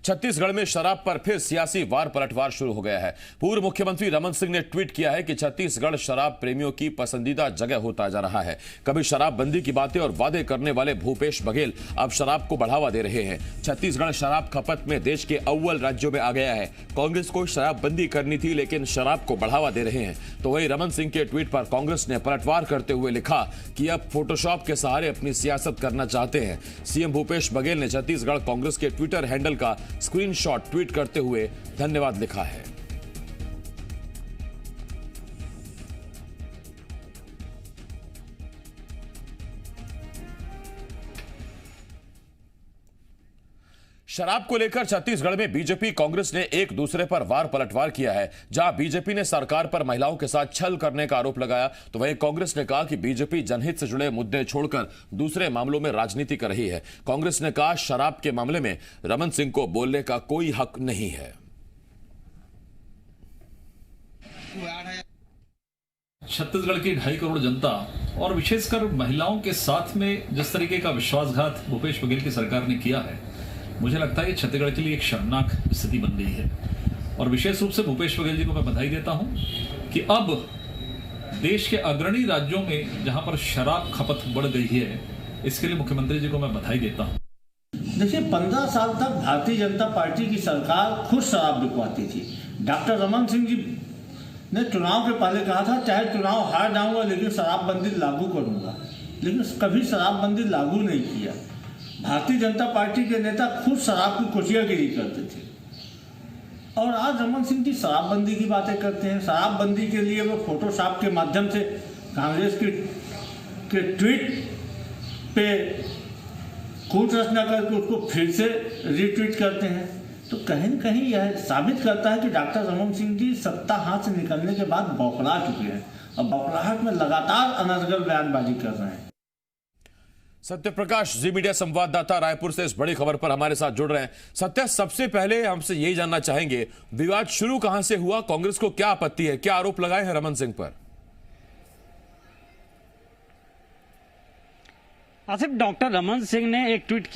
छत्तीसगढ़ में शराब पर फिर सियासी वार पलटवार शुरू हो गया है। पूर्व मुख्यमंत्री रमन सिंह ने ट्वीट किया है कि छत्तीसगढ़ शराब प्रेमियों की पसंदीदा जगह होता जा रहा है। कभी शराबबंदी की बातें और वादे करने वाले भूपेश बघेल अब शराब को बढ़ावा दे रहे हैं। छत्तीसगढ़ शराब खपत में देश के अव्वल राज्यों में आ गया है। कांग्रेस को शराबबंदी करनी थी, लेकिन शराब को बढ़ावा दे रहे हैं। तो वही रमन सिंह के ट्वीट पर कांग्रेस ने पलटवार करते हुए लिखा कि अब फोटोशॉप के सहारे अपनी सियासत करना चाहते हैं। सीएम भूपेश बघेल ने छत्तीसगढ़ कांग्रेस के ट्विटर हैंडल का स्क्रीनशॉट ट्वीट करते हुए धन्यवाद लिखा है। शराब को लेकर छत्तीसगढ़ में बीजेपी कांग्रेस ने एक दूसरे पर वार पलटवार किया है। जहां बीजेपी ने सरकार पर महिलाओं के साथ छल करने का आरोप लगाया, तो वहीं कांग्रेस ने कहा कि बीजेपी जनहित से जुड़े मुद्दे छोड़कर दूसरे मामलों में राजनीति कर रही है। कांग्रेस ने कहा शराब के मामले में रमन सिंह को बोलने का कोई हक नहीं है। छत्तीसगढ़ की 2.5 करोड़ जनता और विशेषकर महिलाओं के साथ में जिस तरीके का विश्वासघात भूपेश बघेल की सरकार ने किया है, मुझे लगता है कि छत्तीसगढ़ के लिए एक शर्मनाक स्थिति बन गई है। और विशेष रूप से भूपेश बघेल जी को मैं बधाई देता हूं कि अब देश के अग्रणी राज्यों में जहां पर शराब खपत बढ़ गई है, इसके लिए मुख्यमंत्री जी को मैं बधाई देता हूं। देखिए, 15 साल तक भारतीय जनता पार्टी की सरकार खुद शराब बिकवाती थी। डॉक्टर रमन सिंह जी ने चुनाव के पहले कहा था चाहे चुनाव हार जाऊंगा लेकिन शराबबंदी लागू करूंगा, लेकिन कभी शराबबंदी लागू नहीं किया। भारतीय जनता पार्टी के नेता खुद शराब की कोशियागिरी करते थे और आज रमन सिंह जी शराबबंदी की बातें करते हैं। शराबबंदी के लिए वो फोटोशॉप के माध्यम से कांग्रेस के ट्वीट पे कूट रचना करके उसको फिर से रीट्वीट करते हैं। तो कहीं न कहीं यह साबित करता है कि डॉक्टर रमन सिंह जी सत्ता हाथ से निकलने के बाद बौखला चुके हैं और बौखलाहट में लगातार अनर्गल बयानबाजी कर रहे हैं। सत्यप्रकाश जी मीडिया संवाददाता रायपुर से इस बड़ी खबर पर हमारे साथ जुड़ रहे हैं। सत्य, सबसे पहले हमसे यही जानना चाहेंगे, विवाद शुरू कहां से हुआ? कांग्रेस को क्या आपत्ति है? क्या आरोप लगाए हैं रमन सिंह पर? आसिफ, डॉक्टर रमन सिंह ने एक ट्वीट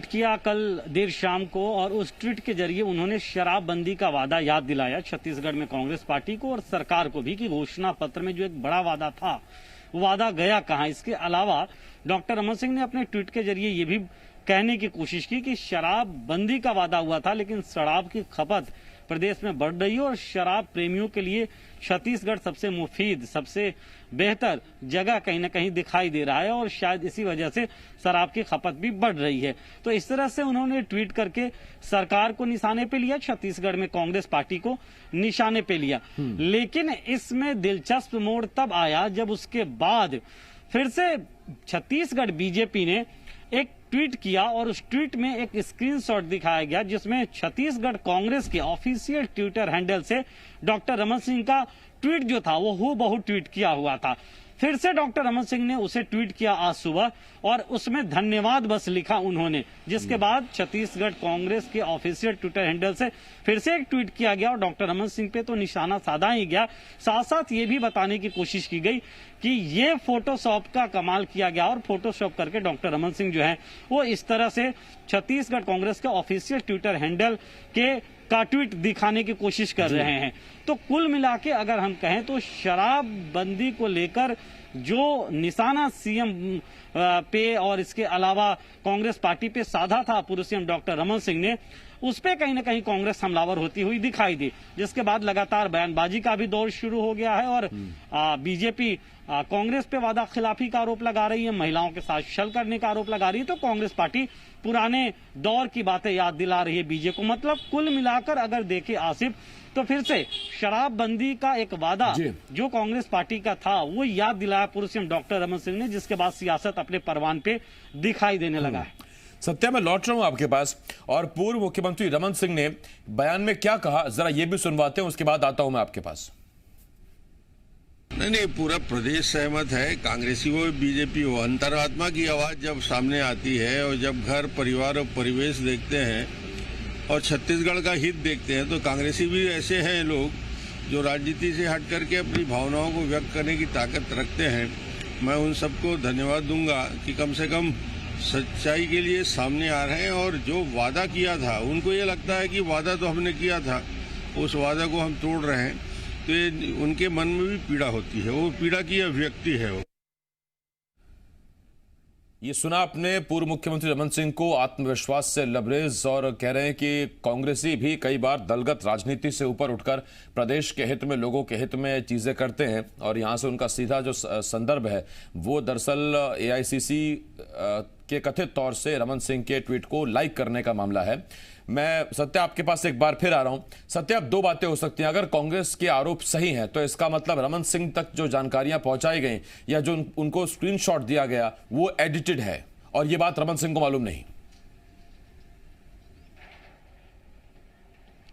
किया कल देर शाम को, और उस ट्वीट के जरिए उन्होंने शराबबंदी का वादा याद दिलाया छत्तीसगढ़ में कांग्रेस पार्टी को और सरकार को भी कि घोषणा पत्र में जो एक बड़ा वादा था वो वादा गया कहां। इसके अलावा डॉक्टर रमन सिंह ने अपने ट्वीट के जरिए ये भी कहने की कोशिश की कि शराबबंदी का वादा हुआ था, लेकिन शराब की खपत प्रदेश में बढ़ रही है और शराब प्रेमियों के लिए छत्तीसगढ़ सबसे मुफीद, सबसे बेहतर जगह कहीं ना कहीं दिखाई दे रहा है और शायद इसी वजह से शराब की खपत भी बढ़ रही है। तो इस तरह से उन्होंने ट्वीट करके सरकार को निशाने पे लिया, छत्तीसगढ़ में कांग्रेस पार्टी को निशाने पे लिया। लेकिन इसमें दिलचस्प मोड़ तब आया जब उसके बाद फिर से छत्तीसगढ़ बीजेपी ने एक ट्वीट किया और उस ट्वीट में एक स्क्रीनशॉट दिखाया गया जिसमें छत्तीसगढ़ कांग्रेस के ऑफिशियल ट्विटर हैंडल से डॉक्टर रमन सिंह का ट्वीट जो था वो हूबहू ट्वीट किया हुआ था। फिर से डॉक्टर रमन सिंह ने उसे ट्वीट किया आज सुबह और उसमें धन्यवाद बस लिखा उन्होंने, जिसके बाद छत्तीसगढ़ कांग्रेस के ऑफिशियल ट्विटर हैंडल से फिर से एक ट्वीट किया गया और डॉक्टर रमन सिंह पे तो निशाना साधा ही गया, साथ साथ ये भी बताने की कोशिश की गई कि ये फोटोशॉप का कमाल किया गया और फोटोशॉप करके डॉक्टर रमन सिंह जो है वो इस तरह से छत्तीसगढ़ कांग्रेस के ऑफिशियल ट्विटर हैंडल का ट्वीट दिखाने की कोशिश कर रहे हैं। तो कुल मिला के अगर हम कहें तो शराबबंदी को लेकर जो निशाना सीएम पे और इसके अलावा कांग्रेस पार्टी पे साधा था पूर्व सीएम डॉक्टर रमन सिंह ने, उस पे कहीं ना कहीं कांग्रेस हमलावर होती हुई दिखाई दी, जिसके बाद लगातार बयानबाजी का भी दौर शुरू हो गया है और बीजेपी कांग्रेस पे वादा खिलाफी का आरोप लगा रही है, महिलाओं के साथ छल करने का आरोप लगा रही है। तो कांग्रेस पार्टी पुराने दौर की बातें याद दिला रही है बीजेपी को। मतलब कुल मिलाकर अगर देखें आसिफ, तो फिर से शराबबंदी का एक वादा जो कांग्रेस पार्टी का था वो याद दिलाया पूर्व सीएम डॉक्टर रमन सिंह ने, जिसके बाद सियासत अपने परवान पे दिखाई देने लगा है। सत्या, मैं लौट रहा हूं आपके पास और पूर्व मुख्यमंत्री रमन सिंह ने बयान में क्या कहा जरा ये भी सुनवाते हैं, उसके बाद आता हूं मैं आपके पास। नहीं, पूरा प्रदेश सहमत है, कांग्रेसी हो बीजेपी हो। अंतरात्मा की आवाज जब सामने आती है और जब घर परिवार और परिवेश देखते हैं और छत्तीसगढ़ का हित देखते हैं, तो कांग्रेसी भी ऐसे हैं लोग जो राजनीति से हट करके अपनी भावनाओं को व्यक्त करने की ताकत रखते हैं। मैं उन सबको धन्यवाद दूंगा कि कम से कम सच्चाई के लिए सामने आ रहे हैं और जो वादा किया था उनको ये लगता है कि वादा तो हमने किया था, उस वादा को हम तोड़ रहे हैं, तो ये उनके मन में भी पीड़ा होती है, वो पीड़ा की अभिव्यक्ति है वो। ये सुना आपने पूर्व मुख्यमंत्री रमन सिंह को आत्मविश्वास से लबरेज, और कह रहे हैं कि कांग्रेसी भी कई बार दलगत राजनीति से ऊपर उठकर प्रदेश के हित में, लोगों के हित में चीजें करते हैं। और यहां से उनका सीधा जो संदर्भ है वो दरअसल एआईसीसी के कथित तौर से रमन सिंह के ट्वीट को लाइक करने का मामला है। मैं सत्या आपके पास एक बार फिर आ रहा हूं। सत्या, अब दो बातें हो सकती हैं। अगर कांग्रेस के आरोप सही हैं तो इसका मतलब रमन सिंह तक जो जानकारियां पहुंचाई गई या जो उनको स्क्रीनशॉट दिया गया वो एडिटेड है, और ये बात रमन सिंह को मालूम नहीं।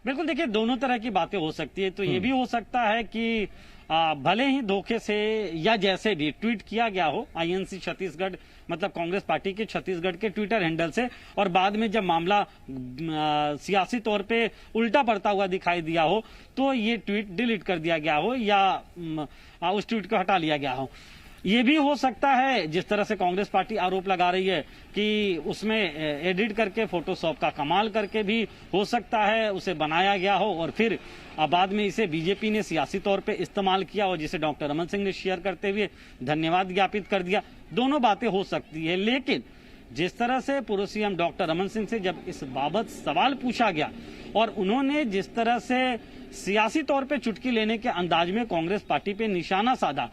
बिल्कुल, देखिए दोनों तरह की बातें हो सकती है। तो ये भी हो सकता है कि भले ही धोखे से या जैसे भी ट्वीट किया गया हो आईएनसी छत्तीसगढ़, मतलब कांग्रेस पार्टी के छत्तीसगढ़ के ट्विटर हैंडल से, और बाद में जब मामला सियासी तौर पे उल्टा पड़ता हुआ दिखाई दिया हो तो ये ट्वीट डिलीट कर दिया गया हो या उस ट्वीट को हटा लिया गया हो। ये भी हो सकता है, जिस तरह से कांग्रेस पार्टी आरोप लगा रही है कि उसमें एडिट करके, फोटोशॉप का कमाल करके भी हो सकता है उसे बनाया गया हो और फिर बाद में इसे बीजेपी ने सियासी तौर पे इस्तेमाल किया और जिसे डॉक्टर रमन सिंह ने शेयर करते हुए धन्यवाद ज्ञापित कर दिया। दोनों बातें हो सकती है, लेकिन जिस तरह से पूर्व सीएम डॉक्टर रमन सिंह से जब इस बाबत सवाल पूछा गया और उन्होंने जिस तरह से सियासी तौर पे चुटकी लेने के अंदाज में कांग्रेस पार्टी पे निशाना साधा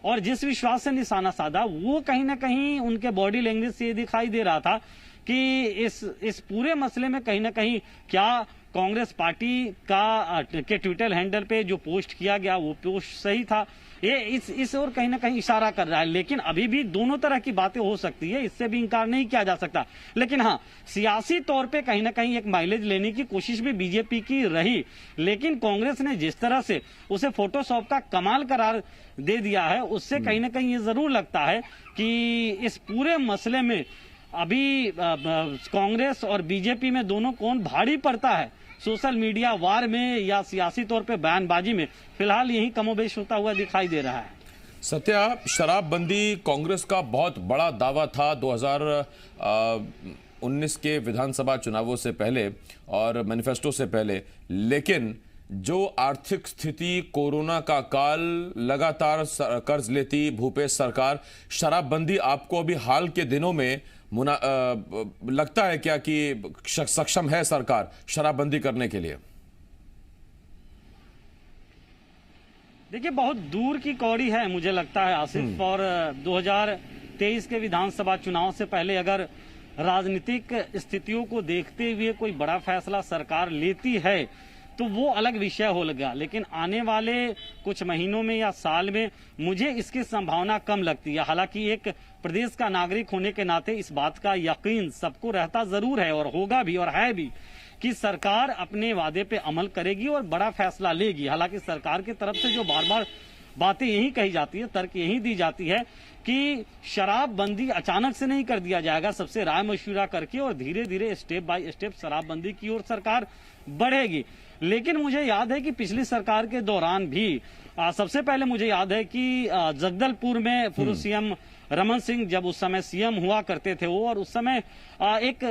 और जिस विश्वास से निशाना साधा, वो कहीं ना कहीं उनके बॉडी लैंग्वेज से ये दिखाई दे रहा था कि इस पूरे मसले में कहीं ना कहीं क्या कांग्रेस पार्टी के ट्विटर हैंडल पे जो पोस्ट किया गया वो पोस्ट सही था। ये इस और कहीं ना कहीं इशारा कर रहा है। लेकिन अभी भी दोनों तरह की बातें हो सकती है, इससे भी इंकार नहीं किया जा सकता। लेकिन हाँ, सियासी तौर पे कहीं ना कहीं एक माइलेज लेने की कोशिश भी बीजेपी की रही, लेकिन कांग्रेस ने जिस तरह से उसे फोटोशॉप का कमाल करार दे दिया है, उससे कहीं ना कहीं ये जरूर लगता है कि इस पूरे मसले में अभी कांग्रेस और बीजेपी में दोनों कौन भारी पड़ता है, सोशल मीडिया वार में या सियासी तौर पे बयानबाजी में, फिलहाल यही कमोबेश होता हुआ दिखाई दे रहा है। सत्या, शराबबंदी कांग्रेस का बहुत बड़ा दावा था 2019 के विधानसभा चुनावों से पहले और मैनिफेस्टो से पहले, लेकिन जो आर्थिक स्थिति, कोरोना का काल, लगातार कर्ज लेती भूपेश सरकार, शराबबंदी आपको अभी हाल के दिनों में लगता है क्या कि सक्षम है सरकार शराबबंदी करने के लिए? देखिए, बहुत दूर की कौड़ी है मुझे लगता है आसिफ, और 2023 के विधानसभा चुनाव से पहले अगर राजनीतिक स्थितियों को देखते हुए कोई बड़ा फैसला सरकार लेती है तो वो अलग विषय हो लगा, लेकिन आने वाले कुछ महीनों में या साल में मुझे इसकी संभावना कम लगती है। हालांकि एक प्रदेश का नागरिक होने के नाते इस बात का यकीन सबको रहता जरूर है और होगा भी और है भी कि सरकार अपने वादे पे अमल करेगी और बड़ा फैसला लेगी। हालांकि सरकार की तरफ से जो बार बार बातें यही कही जाती है, तर्क यही दी जाती है कि शराबबंदी अचानक से नहीं कर दिया जाएगा, सबसे राय मशविरा करके और धीरे धीरे स्टेप बाय स्टेप शराबबंदी की ओर सरकार बढ़ेगी। लेकिन मुझे याद है कि पिछली सरकार के दौरान भी सबसे पहले मुझे याद है कि जगदलपुर में पूर्व सीएम रमन सिंह जब उस समय सीएम हुआ करते थे वो, और उस समय एक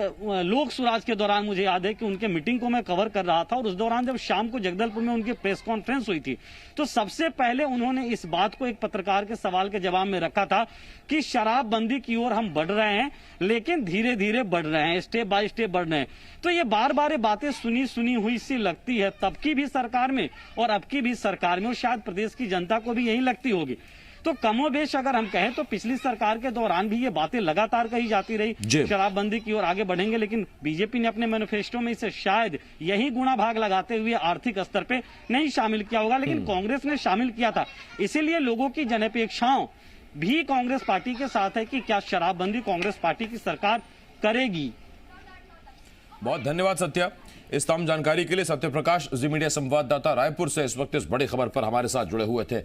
लोक सुराज के दौरान मुझे याद है कि उनके मीटिंग को मैं कवर कर रहा था और उस दौरान जब शाम को जगदलपुर में उनकी प्रेस कॉन्फ्रेंस हुई थी तो सबसे पहले उन्होंने इस बात को एक पत्रकार के सवाल के जवाब में रखा था कि शराबबंदी की ओर हम बढ़ रहे हैं, लेकिन धीरे धीरे बढ़ रहे हैं, स्टेप बाय स्टेप बढ़ रहे हैं। तो ये बार बार बातें सुनी हुई सी लगती है तब की भी सरकार में और अब की भी सरकार में, और शायद प्रदेश की जनता को भी यही लगती होगी। तो कमोबेश अगर हम कहें तो पिछली सरकार के दौरान भी ये बातें लगातार कही जाती रही, शराबबंदी की ओर आगे बढ़ेंगे, लेकिन बीजेपी ने अपने मैनिफेस्टो में इसे शायद यही गुणा भाग लगाते हुए आर्थिक स्तर पे नहीं शामिल किया होगा, लेकिन कांग्रेस ने शामिल किया था। इसीलिए लोगों की जनअपेक्षाओं भी कांग्रेस पार्टी के साथ है कि क्या शराबबंदी कांग्रेस पार्टी की सरकार करेगी। बहुत धन्यवाद सत्या इस तमाम जानकारी के लिए। सत्य प्रकाश, जी मीडिया संवाददाता रायपुर से इस वक्त इस बड़ी खबर पर हमारे साथ जुड़े हुए थे।